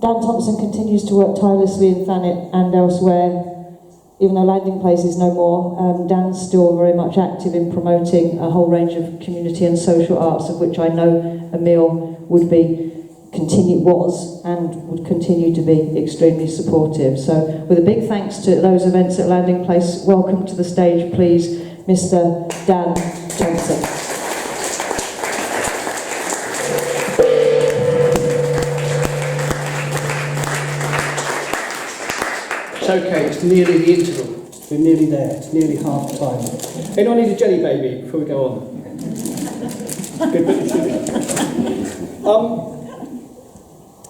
Dan Thompson continues to work tirelessly in Thanet and elsewhere. Even though Landing Place is no more, Dan's still very much active in promoting a whole range of community and social arts, of which I know Emile would continue to be extremely supportive. So with a big thanks to those events at Landing Place, welcome to the stage, please, Mr. Dan Thompson. Okay, it's nearly the interval. We're nearly there. It's nearly half time. Anyone need a jelly baby before we go on? Good bit of sugar.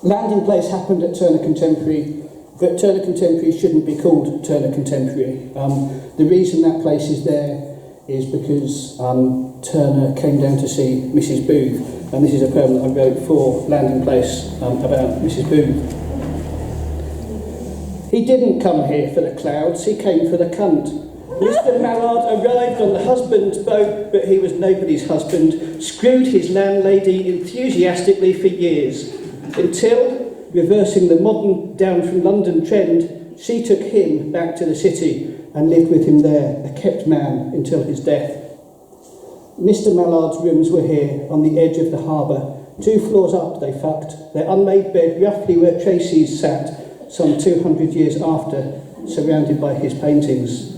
Landing Place happened at Turner Contemporary, but Turner Contemporary shouldn't be called Turner Contemporary. The reason that place is there is because Turner came down to see Mrs. Booth, and this is a poem that I wrote for Landing Place about Mrs. Booth. He didn't come here for the clouds, he came for the cunt. Mr. Mallard arrived on the husband's boat, but he was nobody's husband, screwed his landlady enthusiastically for years, until, reversing the modern down from London trend, she took him back to the city and lived with him there, a kept man until his death. Mr. Mallard's rooms were here, on the edge of the harbour. 2 floors up they fucked, their unmade bed roughly where Tracy's sat, some 200 years after, surrounded by his paintings.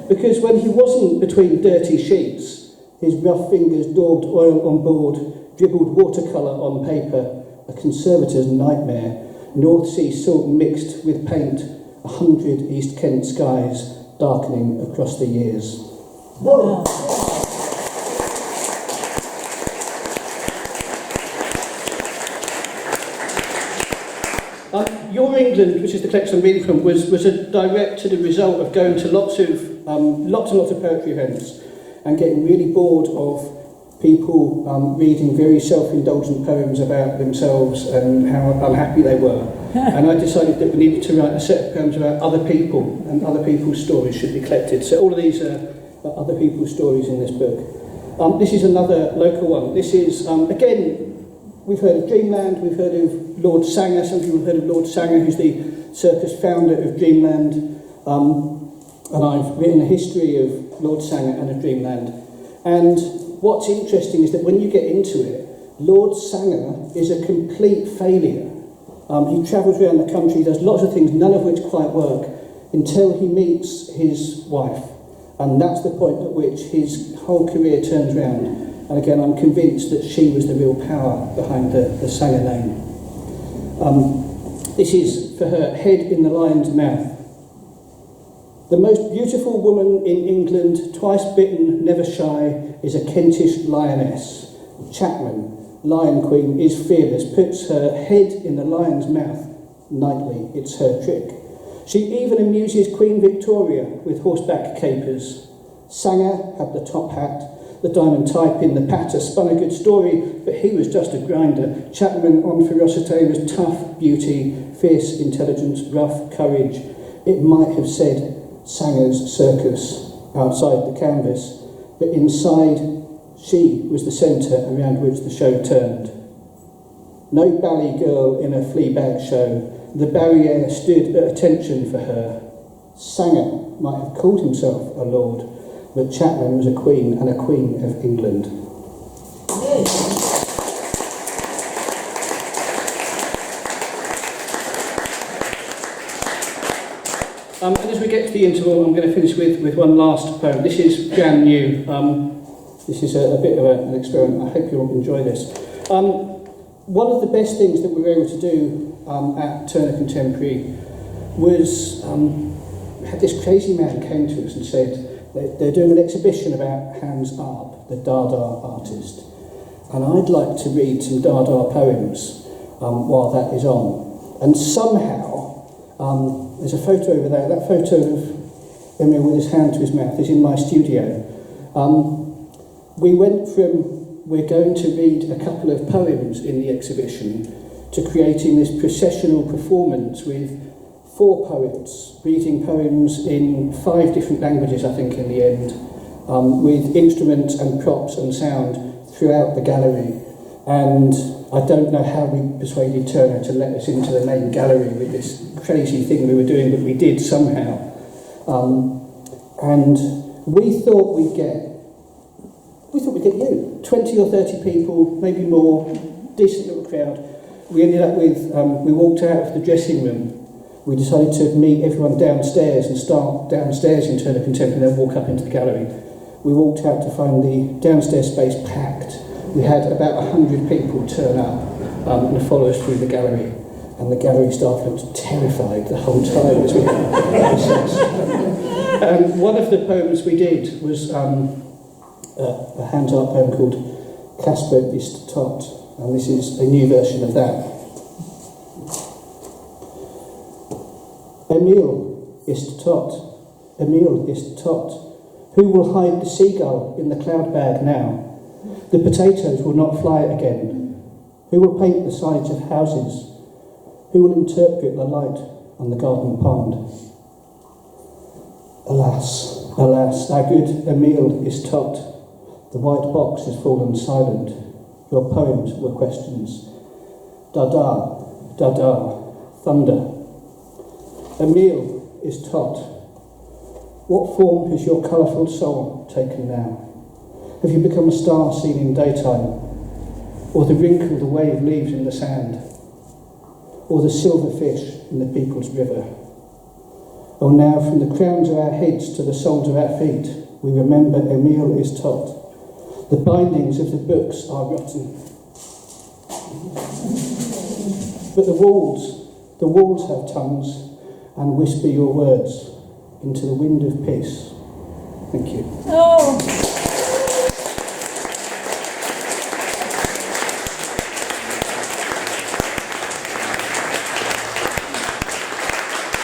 Because when he wasn't between dirty sheets, his rough fingers daubed oil on board, dribbled watercolour on paper, a conservator's nightmare, North Sea salt mixed with paint, 100 East Kent skies darkening across the years. Whoa. Your England, which is the collection I'm reading from, was a direct to the result of going to lots and lots of poetry events and getting really bored of people reading very self-indulgent poems about themselves and how unhappy they were. And I decided that we needed to write a set of poems about other people, and other people's stories should be collected. So all of these are other people's stories in this book. This is another local one. This is, again, we've heard of Dreamland, we've heard of Lord Sanger, some people have heard of Lord Sanger, who's the Circus founder of Dreamland, and I've written a history of Lord Sanger and of Dreamland. And what's interesting is that when you get into it, Lord Sanger is a complete failure. He travels around the country, does lots of things, none of which quite work, until he meets his wife. And that's the point at which his whole career turns round. And again, I'm convinced that she was the real power behind the Sanger name. This is, for her, Head in the Lion's Mouth. The most beautiful woman in England, twice bitten, never shy, is a Kentish lioness. Chapman, Lion Queen, is fearless, puts her head in the lion's mouth nightly. It's her trick. She even amuses Queen Victoria with horseback capers. Sanger had the top hat, the diamond type in the patter, spun a good story, but he was just a grinder. Chapman on ferocity was tough beauty, fierce intelligence, rough courage. It might have said Sanger's Circus outside the canvas, but inside she was the centre around which the show turned. No bally girl in a Fleabag show, the barrier stood at attention for her. Sanger might have called himself a lord, but Chapman was a queen, and a queen of England. And as we get to the interval, I'm going to finish with one last poem. This is brand new. This is a bit of an experiment. I hope you'll enjoy this. One of the best things that we were able to do at Turner Contemporary was had this crazy man came to us and said, they're doing an exhibition about Hans Arp, the Dada artist, and I'd like to read some Dada poems while that is on. And somehow, there's a photo over there, that photo of Emile with his hand to his mouth is in my studio. We went from, we're going to read a couple of poems in the exhibition, to creating this processional performance with 4 poets reading poems in 5 different languages, I think, in the end, with instruments and props and sound throughout the gallery. And I don't know how we persuaded Turner to let us into the main gallery with this crazy thing we were doing, but we did somehow. And we thought we'd get you, 20 or 30 people, maybe more, decent little crowd. We ended up with, we walked out of the dressing room. We decided to meet everyone downstairs and start downstairs in Turner Contemporary, then walk up into the gallery. We walked out to find the downstairs space packed. We had about 100 people turn up and follow us through the gallery. And the gallery staff looked terrified the whole time as we one of the poems we did was a hand art poem called Cabaret ist tot, and this is a new version of that. Emile ist tot, Emile ist tot. Who will hide the seagull in the cloud bag now? The potatoes will not fly again. Who will paint the sides of houses? Who will interpret the light on the garden pond? Alas, alas, our good Emile is tot. The white box has fallen silent. Your poems were questions. Dada, dada, thunder. Emile is tot. What form has your colourful soul taken now? Have you become a star seen in daytime? Or the wrinkle the wave leaves in the sand? Or the silver fish in the people's river? Oh, now from the crowns of our heads to the soles of our feet, we remember Emile is tot. The bindings of the books are rotten. But the walls have tongues and whisper your words into the wind of peace. Thank you. Oh.